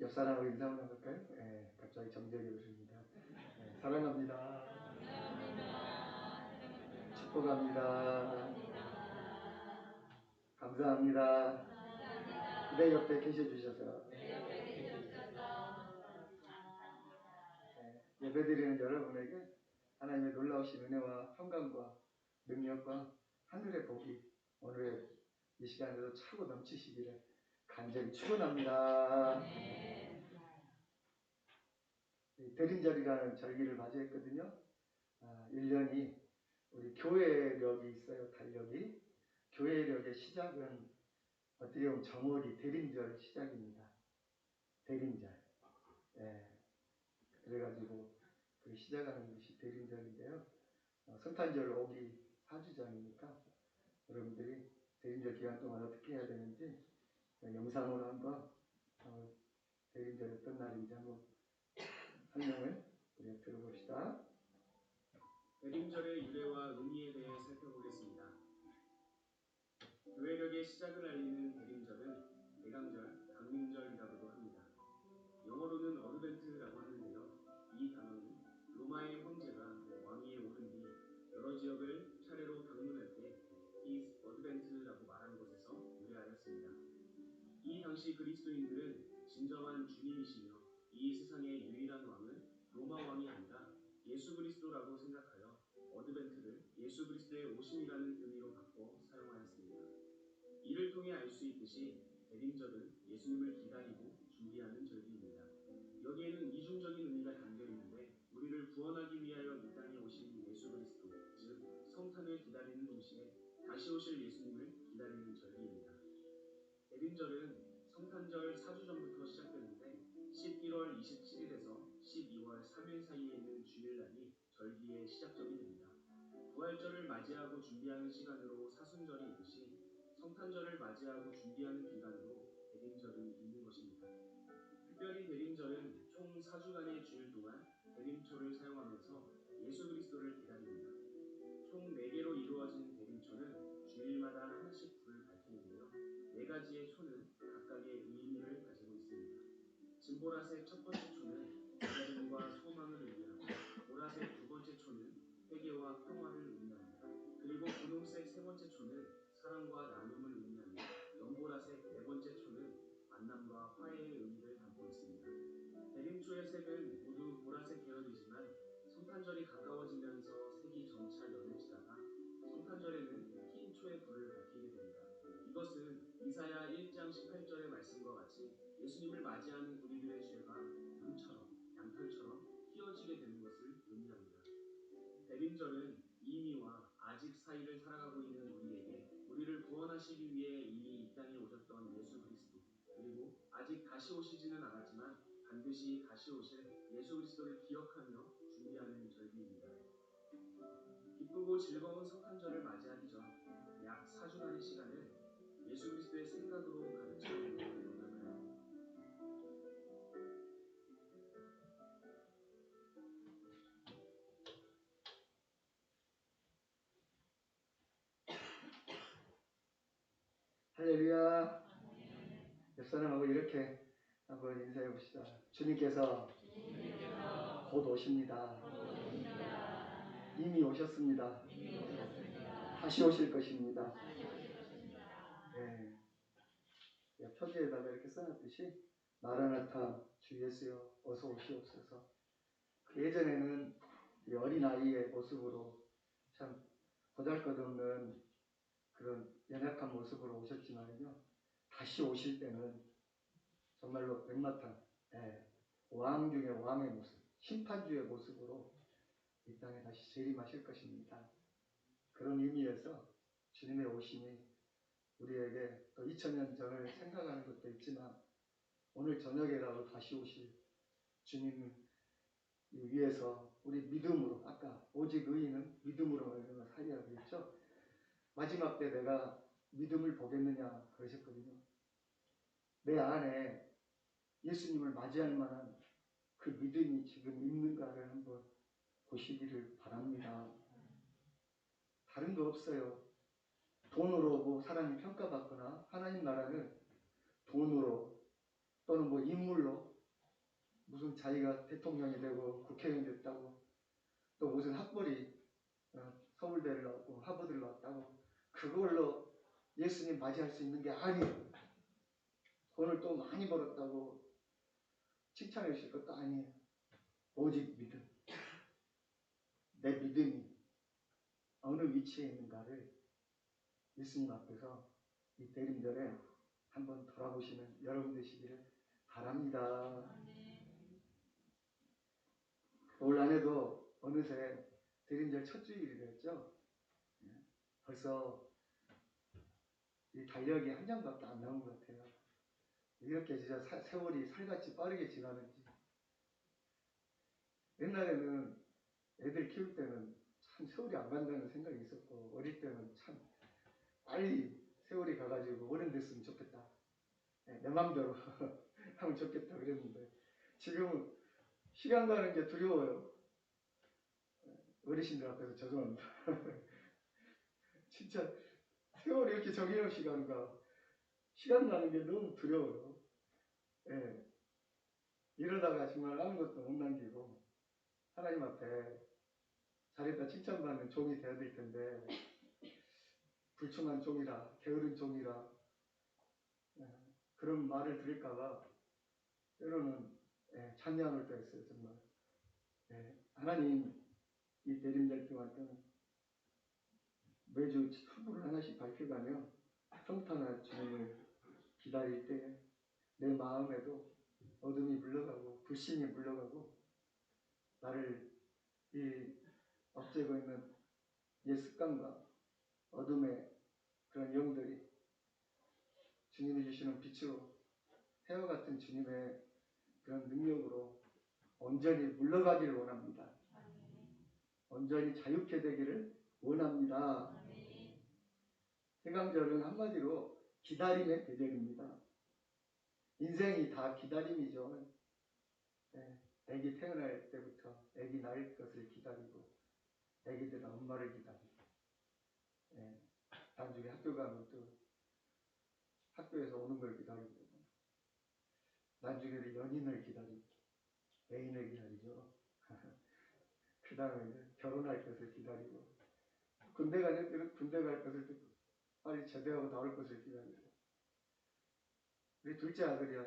옆 사람하고 인사 한번 해볼까요? 예, 갑자기 정적이 오십니다. 예, 사랑합니다. 축복합니다. 감사합니다. 내 옆에 계셔주셔서 예배드리는 여러분에게 하나님의 놀라우신 은혜와 평강과 능력과 하늘의 복이 오늘의 이 시간에도 차고 넘치시기를 간절히 축원합니다. 대림절이라는 절기를 맞이했거든요. 1년이 우리 교회력이 있어요. 달력이. 교회력의 시작은 어떻게 보면 정월이 대림절 시작입니다. 대림절. 예. 그래가지고 그 시작하는 것이 대림절인데요. 성탄절 오기 4주 전이니까 여러분들이 대림절 기간 동안 어떻게 해야 되는지 영상으로 한번 대림절 어떤 날인지 한번 설명을 우리가 들어봅시다. 대림절의 유래와 의미에 대해 살펴보겠습니다. 교회력의 시작을 알리는 대림절은 대강절, 강림절이라고도 합니다. 영어로는 어드벤트라고 하는데요. 이 단어는 로마의 황제가 왕위에 오른 뒤 여러 지역을 차례로 방문할 때 His Advent라고 말한 것에서 유래하였습니다. 이 당시 그리스도인들은 진정한 주님이시며 이 세상의 유일한 왕은 로마 왕이 아니라 예수 그리스도라고 생각하여 어드벤트를 예수 그리스도의 오심이라는 의미로 바꿔 사용하였습니다. 이를 통해 알 수 있듯이 대림절은 예수님을 기다리고 준비하는 절기입니다. 여기에는 이중적인 의미가 담겨 있는데 우리를 구원하기 위하여 이 땅에 오신 예수 그리스도, 즉 성탄을 기다리는 동시에 다시 오실 예수님을 기다리는 절기입니다. 대림절은 성탄절 4주 전부터 시작되는데 11월 27일에서 12월 3일 사이에 있는 주일날이 절기의 시작점이 됩니다. 부활절을 맞이하고 준비하는 시간으로 사순절이 있듯이 성탄절을 맞이하고 준비하는 기간으로 대림절이 있는 것입니다. 특별히 대림절은 총 4주간의 주일 동안 대림초를 사용하면서 예수 그리스도를 기다립니다. 총 4개로 이루어진 대림초는 주일마다 하나씩 불을 밝히는데요. 4가지의 초는 각각의 의미를 가지고 있습니다. 진보라색 첫 번째 초는 기다림과 소망을 의미하고, 보라색 두 번째 초는 회개와 평화를 의미합니다. 그리고 분홍색 세 번째 초는 사랑과 나눔을 의미하며, 연보라색 네 번째 초는 만남과 화해의 의미를 담고 있습니다. 대림초의 색은 모두 보라색 계열이지만 성탄절이 가까워지면서 색이 점차 연해지다가 성탄절에는 흰 초의 불을 밝히게 됩니다. 이것은 이사야 1장 18절의 말씀과 같이 예수님을 맞이하는 우리들의 죄가 양털처럼 휘어지게 되는 것을 의미합니다. 대림절은 이미와 아직 사이를 살아가고 있는 우리에게 우리를 구원하시기 위해 이미 이 땅에 오셨던 예수 그리스도, 그리고 아직 다시 오시지는 않았지만 반드시 다시 오실 예수 그리스도를 기억하며 준비하는 절기입니다. 기쁘고 즐거운 성탄절을 맞이하기 전 약 4주간의 시간을 예수 그리스도의 생각으로 가득 채워보는 건 어떨까요? 할렐루야. 옆 사람하고 이렇게 한번 인사해 봅시다. 주님께서 곧 오십니다. 이미 오셨습니다. 다시 오실 것입니다. 네. 표지에다가 이렇게 써놨듯이 마라나타 주 예수여 어서 오시옵소서. 그 예전에는 이 어린아이의 모습으로 참 보잘것없는 그런 연약한 모습으로 오셨지만요, 다시 오실 때는 정말로 백마탄, 왕 중의 왕의 모습, 심판주의 모습으로 이 땅에 다시 재림하실 것입니다. 그런 의미에서 주님의 오심이 우리에게 또 2000년 전을 생각하는 것도 있지만 오늘 저녁에라도 다시 오실 주님을 위해서 우리 믿음으로, 아까 오직 의인은 믿음으로 살리라고 했죠. 마지막 때 내가 믿음을 보겠느냐 그러셨거든요. 내 안에 예수님을 맞이할 만한 그 믿음이 지금 있는가를 한번 보시기를 바랍니다. 다른 거 없어요. 돈으로 뭐 사람이 평가받거나 하나님 나라는 돈으로 또는 뭐 인물로 무슨 자기가 대통령이 되고 국회의원이 됐다고 또 무슨 학벌이 서울대를 나왔고 하버드를 나왔다고 그걸로 예수님 맞이할 수 있는 게 아니에요. 돈을 또 많이 벌었다고 칭찬해 주실 것도 아니에요. 오직 믿음. 내 믿음이 어느 위치에 있는가를 예수님 앞에서 이 대림절에 한번 돌아보시는 여러분 되시기를 바랍니다. 올 한해도 어느새 대림절 첫 주일이 되었죠. 벌써 이 달력이 한 장밖에 안 나온 것 같아요. 이렇게 진짜 세월이 살같이 빠르게 지나는지. 옛날에는 애들 키울 때는 참 세월이 안 간다는 생각이 있었고 어릴 때는 참 빨리 세월이 가가지고 어른 됐으면 좋겠다. 내 맘대로 하면 좋겠다 그랬는데 지금은 시간 가는 게 두려워요. 어르신들 앞에서 죄송합니다. 진짜 세월이 이렇게 정해없이 가는가. 시간 가는 게 너무 두려워요. 예. 이러다가 정말 아무것도 못 남기고 하나님 앞에 잘했다 칭찬받는 종이 되어야 될 텐데 불충한 종이라 게으른 종이라 그런 말을 들을까봐 때로는 찬양을 또 했어요. 정말 하나님 이 대림절 동안 매주 촛불을 하나씩 밝혀가며 평탄한 주님을 기다릴 때 내 마음에도 어둠이 물러가고 불신이 물러가고 나를 이 없애고 있는 옛 습관과 어둠의 그런 영들이 주님이 주시는 빛으로 해와 같은 주님의 그런 능력으로 온전히 물러가기를 원합니다. 온전히 자유케 되기를 원합니다. 해강절은 한마디로 기다림의 계절입니다. 인생이 다 기다림이죠. 애기 태어날 때부터 애기 낳을 것을 기다리고 애기들은 엄마를 기다리고 나중에 학교 가면 또 학교에서 오는 걸 기다리고 나중에는 연인을 기다리고 애인을 기다리죠. 그 다음에 결혼할 것을 기다리고 군대 갈 애들은 군대 갈 것을 듣고 빨리 제대하고 나올 것을 기다리고 우리 둘째 아들이야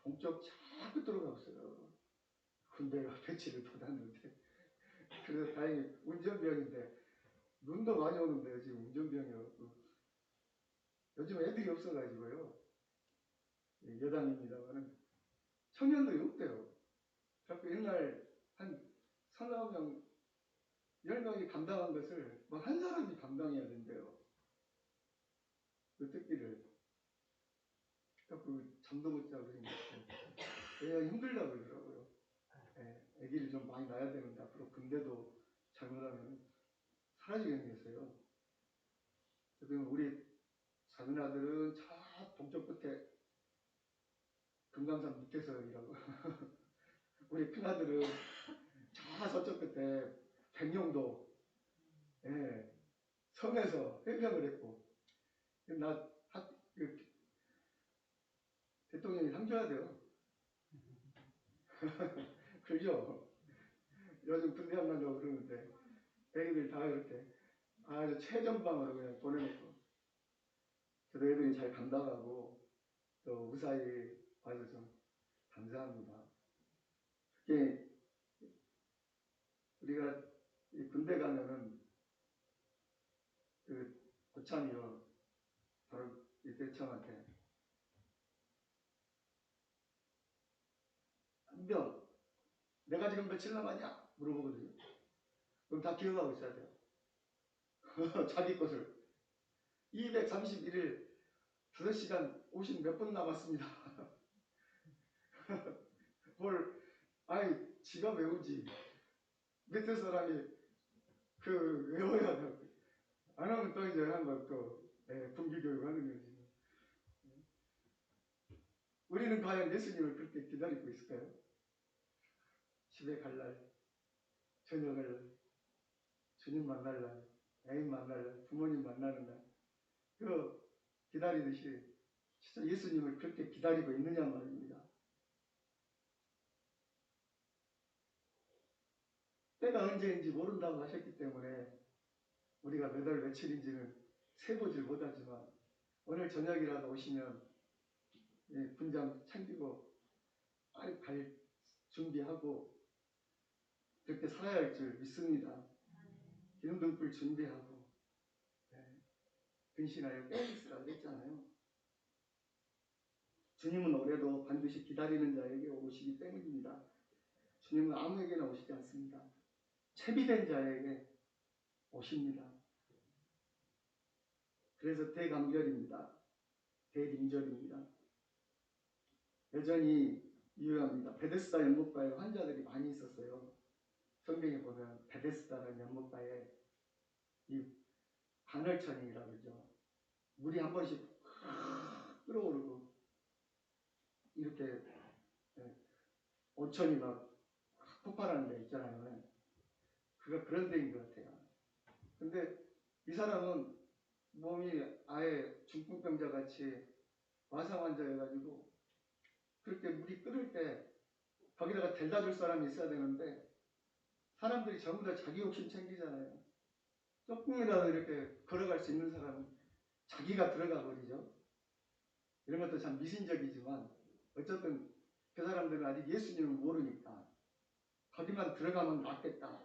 동쪽 자꾸 들어가고 있어요. 군대가 배치를 받았는데 그래서 다행히 운전병인데 눈도 많이 오는데 지금 운전병이어서 요즘 애들이 없어가지고요. 여당입니다만은 청년들이 없대요. 자꾸 옛날 한 서너 명, 10명이 감당한 것을 뭐 한 사람이 감당해야 된대요. 그 듣기를. 그 잠도 못 자고 그냥 힘들다고 그러더라고요. 아기를 좀 많이 낳아야 되는데 앞으로 군대도 잘못하면 사라지겠어요. 그러면 우리 작은 아들은 저 동쪽 끝에 금강산 밑에서 일하고 우리 큰 아들은 저 서쪽 끝에 백령도 섬에서 해병을 했고 그 대통령이 상 줘야 돼요. 그죠? 요즘 군대 안 간다고 그러는데 애기들 다 이렇게 아주 최전방으로 그냥 보내놓고 그래도 애들이 잘 감당하고 또 무사히 와서 좀 감사합니다. 특히 우리가 군대 가면은 그 고참이요 바로 이 대청한테 한병 내가 지금 며칠 남았냐 물어보거든요. 그럼 다 기억하고 있어야 돼요. 자기 것을 231일 5시간 50 몇 분 남았습니다. 뭘 아니 지가 외우지 밑에 사람이 그 외워야 돼요. 안 하면 또 이제 한번 또 분기교육 하는 거지. 우리는 과연 예수님을 그렇게 기다리고 있을까요? 집에 갈 날, 저녁을 날, 주님 만날 날, 애인 만날 날, 부모님 만나는 날, 그 기다리듯이 진짜 예수님을 그렇게 기다리고 있느냐 말입니다. 때가 언제인지 모른다고 하셨기 때문에 우리가 몇 월 며칠인지는 세보질 못하지만 오늘 저녁이라도 오시면 분장 챙기고 빨리 갈 준비하고 그렇게 살아야 할 줄 믿습니다. 기름등불 준비하고 근신하여 깨어있으라 그랬잖아요. 주님은 올해도 반드시 기다리는 자에게 오시기 때문입니다. 주님은 아무에게나 오시지 않습니다. 채비된 자에게 오십니다. 그래서 대감절입니다. 대림절입니다. 여전히 유효합니다. 베데스다 연못가에 환자들이 많이 있었어요. 성경에 보면 베데스다라는 연못가에 이 간헐천이라고 그러죠. 물이 한 번씩 끓어오르고 이렇게 온천이 막 폭발하는 데 있잖아요. 그가 그런 데인 것 같아요. 근데 이 사람은 몸이 아예 중풍병자 같이 와상 환자여가지고 그렇게 물이 끓을 때 거기다가 델다 줄 사람이 있어야 되는데 사람들이 전부 다 자기 욕심 챙기잖아요. 조금이라도 이렇게 걸어갈 수 있는 사람은 자기가 들어가 버리죠. 이런 것도 참 미신적이지만 어쨌든 그 사람들은 아직 예수님을 모르니까 거기만 들어가면 낫겠다.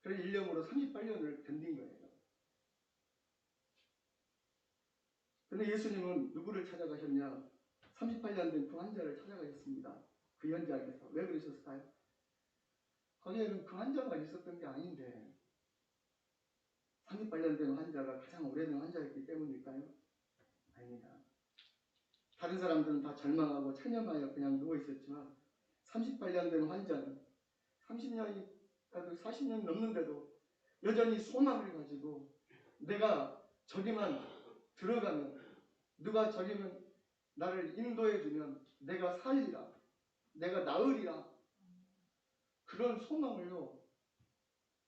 그런 일념으로 38년을 견딘 거예요. 근데 예수님은 누구를 찾아가셨냐? 38년 된 그 환자를 찾아가셨습니다. 그 현장에서. 왜 그러셨을까요? 거기에는 그 환자만 있었던 게 아닌데 38년 된 환자가 가장 오래된 환자였기 때문일까요? 아닙니다. 다른 사람들은 다 절망하고 체념하여 그냥 누워있었지만 38년 된 환자는 30년이 가도 40년 넘는데도 여전히 소망을 가지고 내가 저기만 들어가면 누가 저기면 나를 인도해주면 내가 살리라 내가 나으리라 그런 소망을요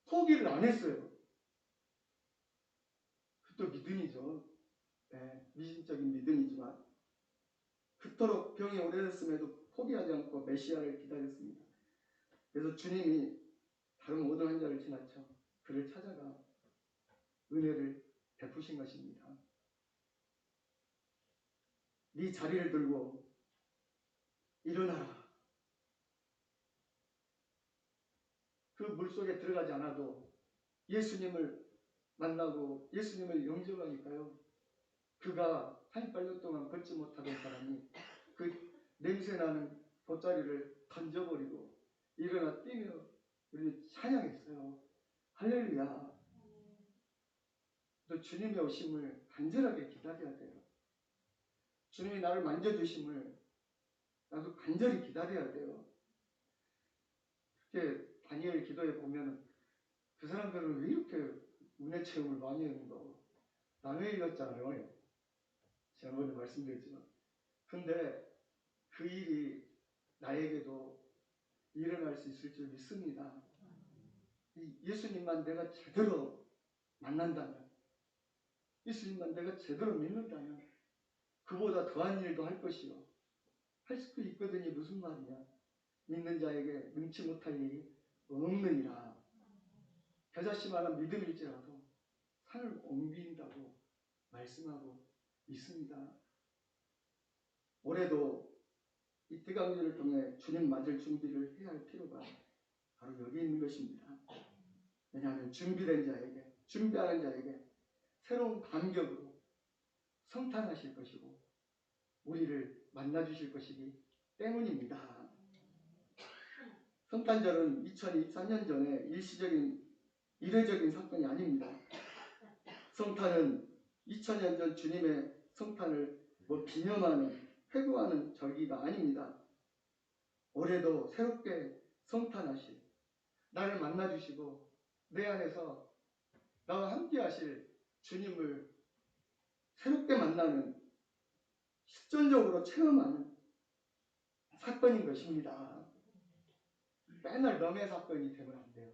포기를 안 했어요. 그것도 믿음이죠. 미신적인 믿음이지만 그토록 병이 오래됐음에도 포기하지 않고 메시아를 기다렸습니다. 그래서 주님이 다른 모든 환자를 지나쳐 그를 찾아가 은혜를 베푸신 것입니다. 네 자리를 들고 일어나라. 그 물속에 들어가지 않아도 예수님을 만나고 예수님을 영접하니까요. 그가 38년 동안 걷지 못하던 사람이 그 냄새나는 돗자리를 던져버리고 일어나 뛰며 우리 찬양했어요. 할렐루야. 또 주님의 오심을 간절하게 기다려야 돼요. 주님이 나를 만져주심을 나도 간절히 기다려야 돼요. 그렇게 다니엘 기도에 보면 그 사람들은 왜 이렇게 은혜 체험을 많이 했는가? 남의 일이었잖아요. 지난번에 말씀드렸지만. 근데 그 일이 나에게도 일어날 수 있을 줄 믿습니다. 예수님만 내가 제대로 만난다면, 예수님만 내가 제대로 믿는다면 그보다 더한 일도 할 것이요. 할 수도 있거든요. 무슨 말이냐. 믿는 자에게 능치 못할 일이 없느니라. 겨자씨만한 믿음일지라도 산을 옮긴다고 말씀하고 있습니다. 올해도 이 대강절을 통해 주님 맞을 준비를 해야 할 필요가 바로 여기 있는 것입니다. 왜냐하면 준비된 자에게, 준비하는 자에게 새로운 감격으로 성탄하실 것이고 우리를 만나주실 것이기 때문입니다. 성탄절은 2024년 전에 일시적인 이례적인 사건이 아닙니다. 성탄은 2000년 전 주님의 성탄을 기념하는, 회고하는 절기가 아닙니다. 올해도 새롭게 성탄하실, 나를 만나주시고 내 안에서 나와 함께 하실 주님을 새롭게 만나는, 실존적으로 체험하는 사건인 것입니다. 맨날 너의 사건이 되면 안 돼요.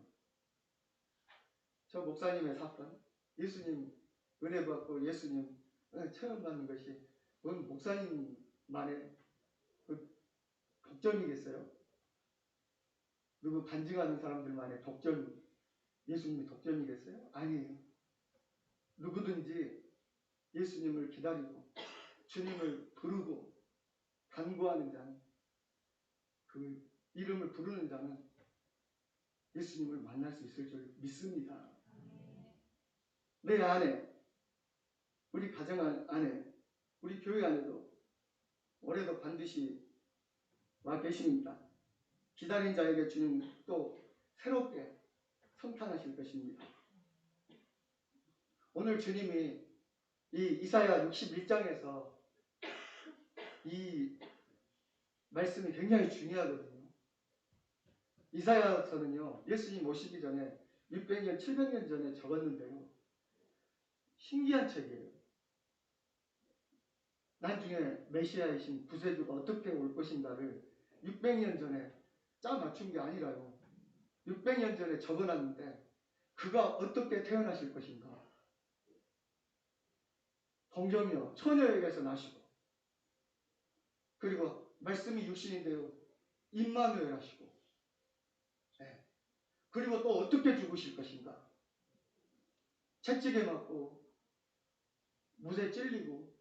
저 목사님의 사건, 예수님 은혜 받고 예수님 체험받는 것이 그건 목사님만의 그 독점이겠어요? 누구 간증하는 사람들만의 독점, 예수님이 독점이겠어요? 아니에요. 누구든지 예수님을 기다리고 주님을 부르고 간구하는 자는, 그 이름을 부르는 자는 예수님을 만날 수 있을 줄 믿습니다. 내 안에, 우리 가정 안에, 우리 교회 안에도 올해도 반드시 와 계십니다. 기다린 자에게 주님 또 새롭게 성탄하실 것입니다. 오늘 주님이 이 이사야 61장에서 이 말씀이 굉장히 중요하거든요. 이사야서는요, 예수님 오시기 전에 600년, 700년 전에 적었는데요. 신기한 책이에요. 나중에 메시아이신 구세주가 어떻게 올 것인가를 600년 전에 짜 맞춘 게 아니라요. 600년 전에 적어놨는데 그가 어떻게 태어나실 것인가. 동정이요, 처녀에게서 나시고, 그리고 말씀이 육신이 되어 임마누엘 하시고, 네. 그리고 또 어떻게 죽으실 것인가. 채찍에 맞고 못에 찔리고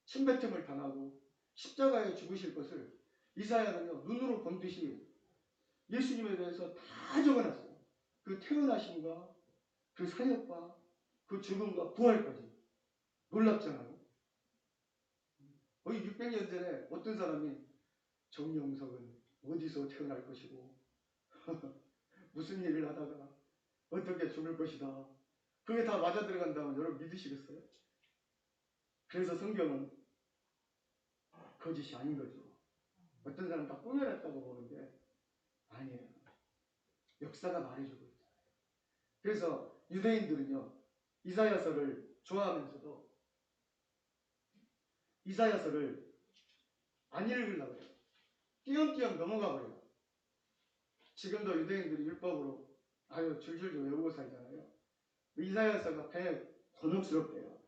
침뱉음을 당하고 십자가에 죽으실 것을 이사야는요, 눈으로 본 듯이 예수님에 대해서 다 적어놨어요. 그 태어나심과 그 사역과 그 죽음과 부활까지. 놀랍잖아요. 거의 600년 전에 어떤 사람이 정영석은 어디서 태어날 것이고 무슨 일을 하다가 어떻게 죽을 것이다. 그게 다 맞아 들어간다면 여러분 믿으시겠어요? 그래서 성경은 거짓이 아닌 거죠. 어떤 사람은 다 꾸며냈다고 보는데 아니에요. 역사가 말해주고 있잖아요. 그래서 유대인들은요, 이사야서를 좋아하면서도 이사야서를 안 읽으려고 해요. 띄엄띄엄 넘어가 버려요. 지금도 유대인들이 율법으로 줄줄 외우고 살잖아요. 이사야서가 배 곤혹스럽대요.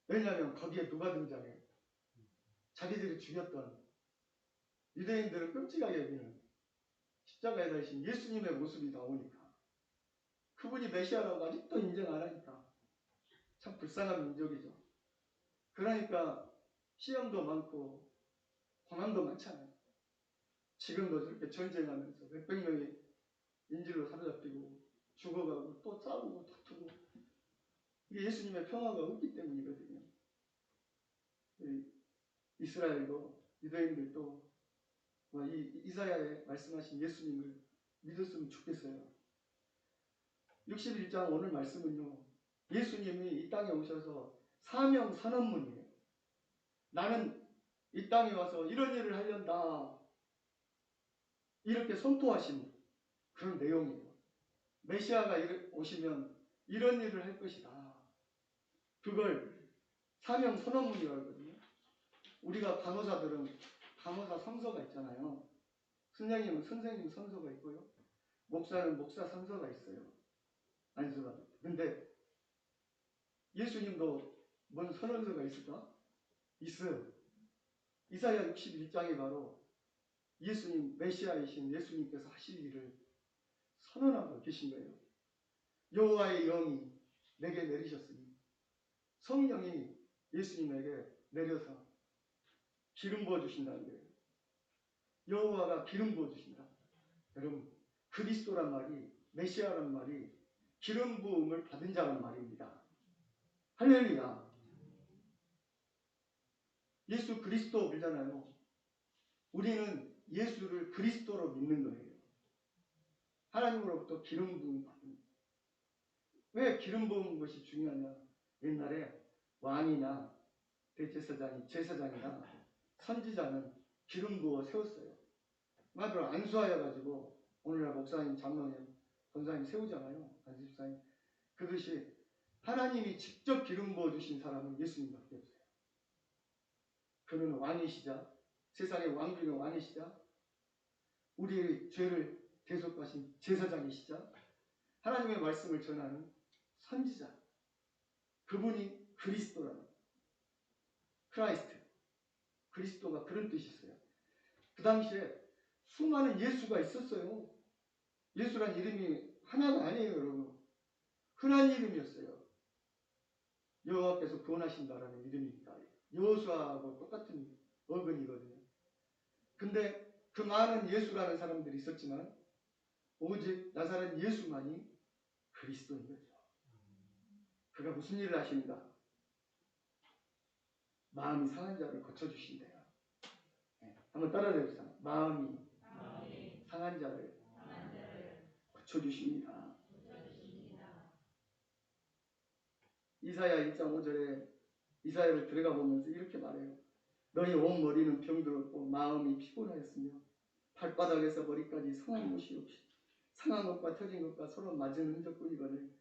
왜냐하면 거기에 누가 등장해? 자기들이 죽였던, 유대인들은 끔찍하게 여기는 십자가에 달리신 예수님의 모습이 나오니까, 그분이 메시아라고 아직도 인정 안 하니까 참 불쌍한 민족이죠. 그러니까 시험도 많고 고난도 많잖아요. 지금도 저렇게 전쟁하면서 몇백 명이 인질로 사로잡히고 죽어가고 또 싸우고 다투고, 이게 예수님의 평화가 없기 때문이거든요. 이스라엘도 유대인들도 이사야에 말씀하신 예수님을 믿었으면 좋겠어요. 61장 오늘 말씀은요, 예수님이 이 땅에 오셔서 사명 선언문이에요. 나는 이 땅에 와서 이런 일을 하련다, 이렇게 선포하신 그런 내용이에요. 메시아가 오시면 이런 일을 할 것이다. 그걸 사명 선언문이라고 하거든요. 우리가 간호사들은 간호사 성서가 있잖아요. 선생님은 선생님 성서가 있고요. 목사는 목사 성서가 있어요. 안수받을 때. 근데 예수님도 뭔 선언서가 있을까? 있어요. 이사야 61장이 바로 예수님, 메시아이신 예수님께서 하실 일을 선언하고 계신 거예요. 여호와의 영이 내게 내리셨으니, 성령이 예수님에게 내려서 기름 부어주신다는 거예요. 여호와가 기름 부어주신다. 여러분, 그리스도란 말이, 메시아란 말이 기름 부음을 받은 자란 말입니다. 할렐루야. 예수 그리스도 믿잖아요. 우리는 예수를 그리스도로 믿는 거예요. 하나님으로부터 기름 부음 받은. 왜 기름 부은 것이 중요하냐? 옛날에 왕이나 대제사장이, 제사장이나 선지자는 기름 부어 세웠어요. 말로 안수하여 가지고 오늘날 목사님, 장로님, 권사님 세우잖아요. 안수집사님. 그것이 하나님이 직접 기름 부어 주신 사람은 예수님밖에 없어요. 그는 왕이시자, 세상의 왕 중의 왕이시자, 우리의 죄를 대속하신 제사장이시자, 하나님의 말씀을 전하는 선지자, 그분이 그리스도라는. 크라이스트, 그리스도가 그런 뜻이 있어요. 그 당시에 수많은 예수가 있었어요. 예수란 이름이 하나가 아니에요, 여러분. 흔한 이름이었어요. 여호와께서 구원하신다라는 이름이니까. 여호수아하고 똑같은 어근이거든요. 근데 그 많은 예수라는 사람들이 있었지만 오직 나사렛 예수만이 그리스도인 거죠. 그가 무슨 일을 하십니까? 마음이 상한 자를 고쳐주신대요. 네, 한번 따라해 봅시다. 마음이 상한 자를 고쳐주십니다. 이사야 1장 5절에 이사야를 들어가 보면서 이렇게 말해요. 너희 온 머리는 병들었고 마음이 피곤하였으며 발바닥에서 머리까지 상한 곳이 없이 상한 것과 터진 것과 서로 맞은 흔적뿐이거늘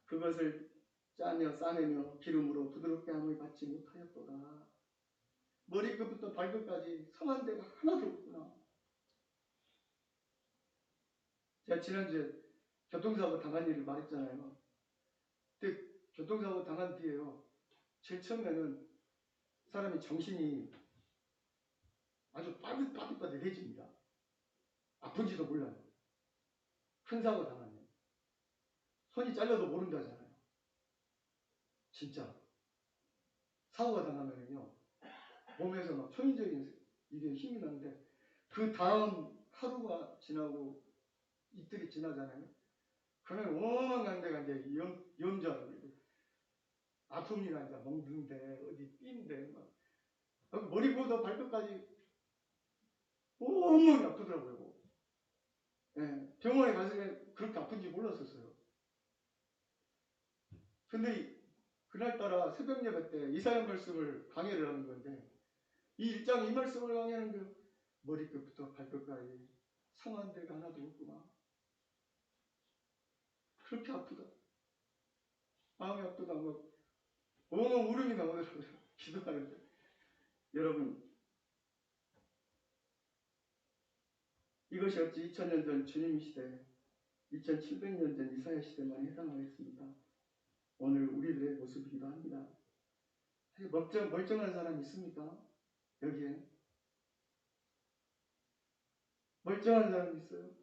그것을 짜며 싸매며 기름으로 부드럽게 함을 받지 못하였도다. 머리끝부터 발끝까지 상한 데가 하나도 없구나. 제가 지난주에 교통사고 당한 일을 말했잖아요. 근데 교통사고 당한 뒤에요. 제일 처음에는 사람이 정신이 아주 빠듯해집니다. 아픈지도 몰라요. 큰 사고 당하면. 손이 잘려도 모른다잖아요. 진짜. 사고가 당하면요. 몸에서 막 초인적인 이게 힘이 나는데 그 다음 하루가 지나고 이틀이 지나잖아요. 그러면 어마어마한 데가 이제 염좌라고 그래요. 아픔이나 이제 먹는데 어디 삔데 막 머리부터 발끝까지 온몸이 아프더라고요. 예, 병원에 가서 그렇게 아픈지 몰랐었어요. 근데 그날따라 새벽 예배 때 이사야 말씀을 강해를 하는 건데 이 1장 이 말씀을 강해하는 머리끝부터 발끝까지 상한 데가 하나도 없구나. 그렇게 아프다. 마음이 아프다. 막 엉엉 울음이 나오더라고요. 기도하는데. 여러분, 이것이 어찌 2000년 전 주님 시대, 2700년 전 이사야 시대만 해당하겠습니까? 오늘 우리들의 모습이기도 합니다. 멀쩡한 사람 있습니까? 여기에 멀쩡한 사람 있어요?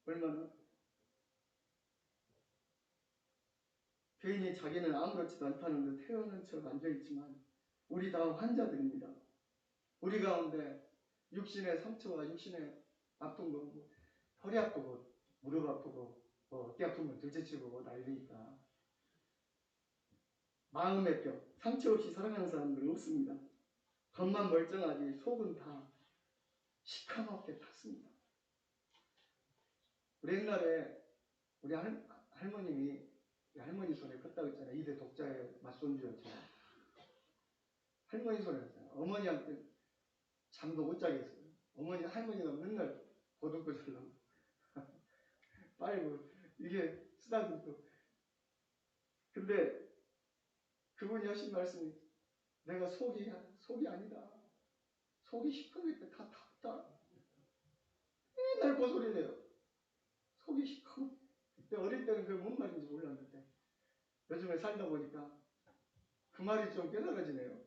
얼마나? 괜히 자기는 아무렇지도 않다는 듯 태어난 척 앉아있지만 우리 다 환자들입니다. 우리 가운데 육신의 상처와 육신의 아픈 거, 허리 아프고 무릎 아프고 어깨 아프면 둘째치고 난리니까 마음의 병, 상처 없이 살아가는 사람들 없습니다. 겉만 멀쩡하지 속은 다 시커멓게 탔습니다. 우리 옛날에 우리 할머님이 할머니 손에 컸다고 했잖아요. 2대 독자의 맞손주였죠. 할머니 손에 컸어요. 어머니한테 잠도 못 자게 했어요. 할머니가 맨날 보듬고자려고 빨고 이게 쓰다듬고. 근데 그분이 하신 말씀이 내가 속이 아니다. 속이 시커멓게 다 탔다. 맨날 그 소리를 해요. 속이 시커멓게. 그때 어릴 때는 그게 뭔 말인지 몰랐는데 요즘에 살다 보니까 그 말이 좀 깨달아지네요.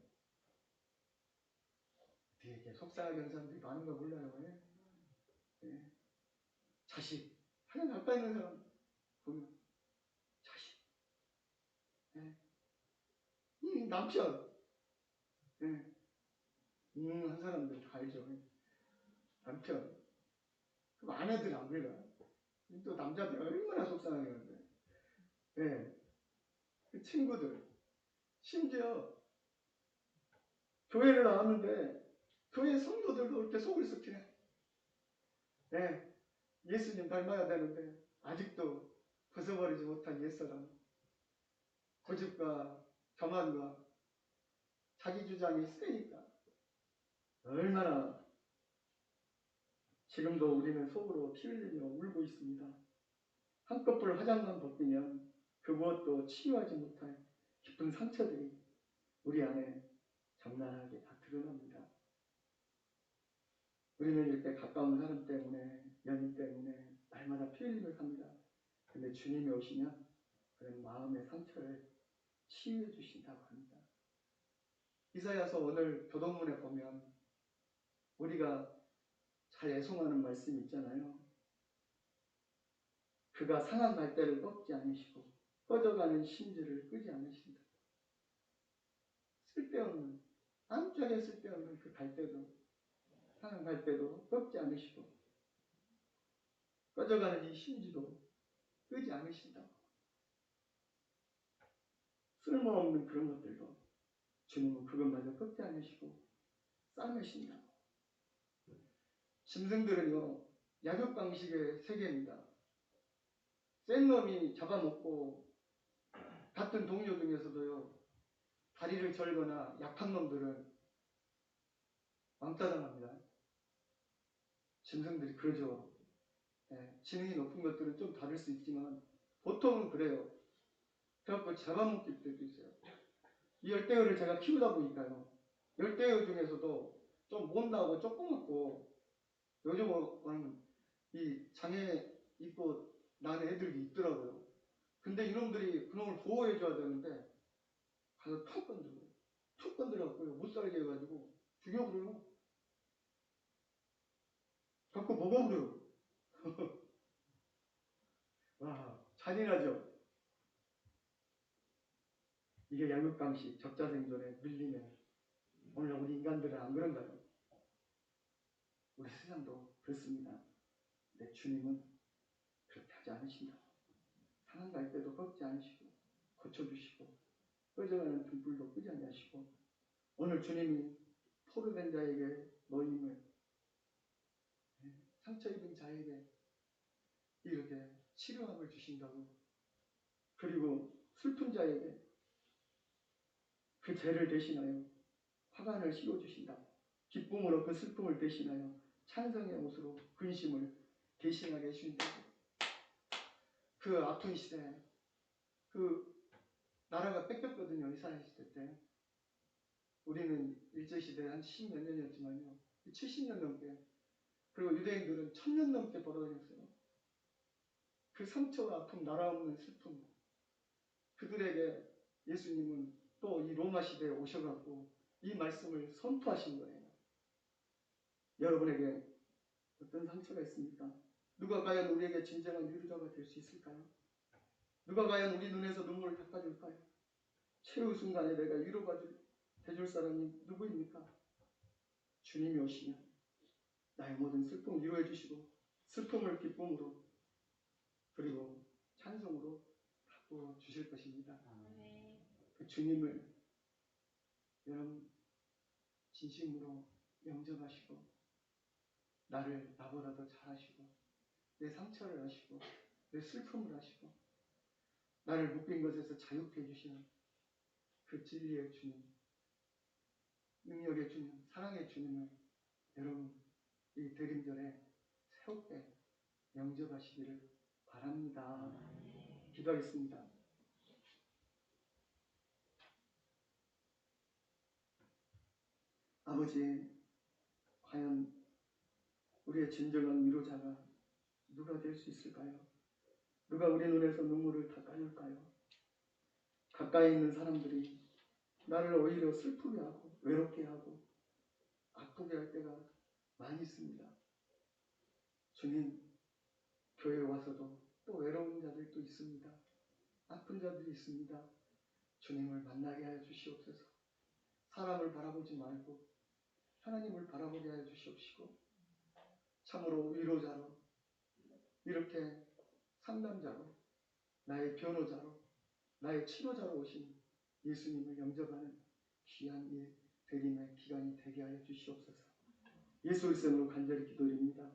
되게 속상하게 하는 사람들이 많은 거 몰라요. 예. 자식, 하나 가까이 있는 사람 보면 자식, 예. 남편, 예. 한 사람들 다 알죠. 남편, 그럼 아내들 안 그래요. 또 남자들 얼마나 속상하게 하는데, 예. 그 친구들, 심지어 교회를 나왔는데 교회 성도들도 이렇게 속을 썩히네. 예. 예수님 닮아야 되는데 아직도 벗어버리지 못한 옛사람, 고집과 교만과 자기 주장이 세니까 얼마나 지금도 우리는 속으로 피 흘리며 울고 있습니다. 한꺼풀 화장만 벗기면 그 무엇도 치유하지 못할 깊은 상처들이 우리 안에 적나라하게 다 드러납니다. 우리는 이렇게 가까운 사람 때문에, 연인 때문에 날마다 피 흘리며 삽니다. 근데 주님이 오시면 그런 마음의 상처를 치유해 주신다고 합니다. 이사야서 오늘 교동문에 보면 우리가 잘 애송하는 말씀이 있잖아요. 그가 상한 갈대를 꺾지 않으시고 꺼져가는 심지를 끄지 않으신다. 쓸데없는, 아무짝에 쓸데없는 그 갈대도, 상한 갈대도 꺾지 않으시고 꺼져가는 이 심지도 끄지 않으신다. 쓸모없는 그런 것들도 주님은 그것마저 꺾지 않으시고 싸매신다. 짐승들은요, 약육 방식의 세계입니다. 센 놈이 잡아먹고, 같은 동료 중에서도요, 다리를 절거나 약한 놈들은 왕따 당합니다. 짐승들이 그러죠. 예, 지능이 높은 것들은 좀 다를 수 있지만 보통은 그래요. 그래갖고 잡아먹힐 때도 있어요. 이 열대어를 제가 키우다 보니까요, 열대어 중에서도 좀 못나고 조그맣고 요즘은 이 장애 있고 난 애들이 있더라고요. 근데 이놈들이 그놈을 보호해줘야 되는데 가서 툭 건드려갖고요, 못 살게 해가지고 죽여버려요. 갖고 먹어버려요. 와, 잔인하죠. 이게 양육방식, 적자생존의 밀림에 오늘 우리 인간들은 안 그런가요? 우리 세상도 그렇습니다. 근데 주님은 그렇게 하지 않으신다. 상한 갈 때도 꺾지 않으시고 고쳐주시고 꺼져가는 등불도 끄지 않으시고 오늘 주님이 포로된 자에게 노임을, 상처 입은 자에게 이렇게 치료함을 주신다고, 그리고 슬픈 자에게 그 죄를 대신하여 화관을 씌워주신다고, 기쁨으로 그 슬픔을 대신하여 찬성의 옷으로 근심을 대신하게 해주신다고. 그 아픈 시대, 그 나라가 뺏겼거든요. 이스라엘 시대 때. 우리는 일제시대 한 10몇 년이었지만요, 70년 넘게, 그리고 유대인들은 1000년 넘게 벌어다녔어요. 그 상처와 아픔, 나라 없는 슬픔, 그들에게 예수님은 또 이 로마 시대에 오셔갖고 이 말씀을 선포하신 거예요. 여러분에게 어떤 상처가 있습니까? 누가 과연 우리에게 진정한 위로자가 될 수 있을까요? 누가 과연 우리 눈에서 눈물을 닦아줄까요? 최후 순간에 내가 위로가 돼줄 사람이 누구입니까? 주님이 오시면 나의 모든 슬픔을 위로해 주시고 슬픔을 기쁨으로 그리고 찬송으로 바꾸어 주실 것입니다. 그 주님을 여러분 진심으로 영접하시고 나를 나보다도 잘하시고 내 상처를 아시고 내 슬픔을 아시고 나를 묶인 것에서 자유케 해주시는 그 진리의 주님, 능력의 주님, 사랑의 주님을 여러분 이 대림절에 새롭게 영접하시기를 바랍니다. 기도하겠습니다. 아버지, 과연 우리의 진정한 위로자가 누가 될 수 있을까요? 누가 우리 눈에서 눈물을 닦아줄까요? 가까이 있는 사람들이 나를 오히려 슬프게 하고 외롭게 하고 아프게 할 때가 많이 있습니다. 주님, 교회에 와서도 또 외로운 자들도 있습니다. 아픈 자들이 있습니다. 주님을 만나게 하여 주시옵소서. 사람을 바라보지 말고 하나님을 바라보게 하여 주시옵시고 참으로 위로자로 이렇게 상담자로 나의 변호자로 나의 치료자로 오신 예수님을 영접하는 귀한 이 대림의 기간이 되게 하여 주시옵소서. 예수 그리스도로 간절히 기도드립니다.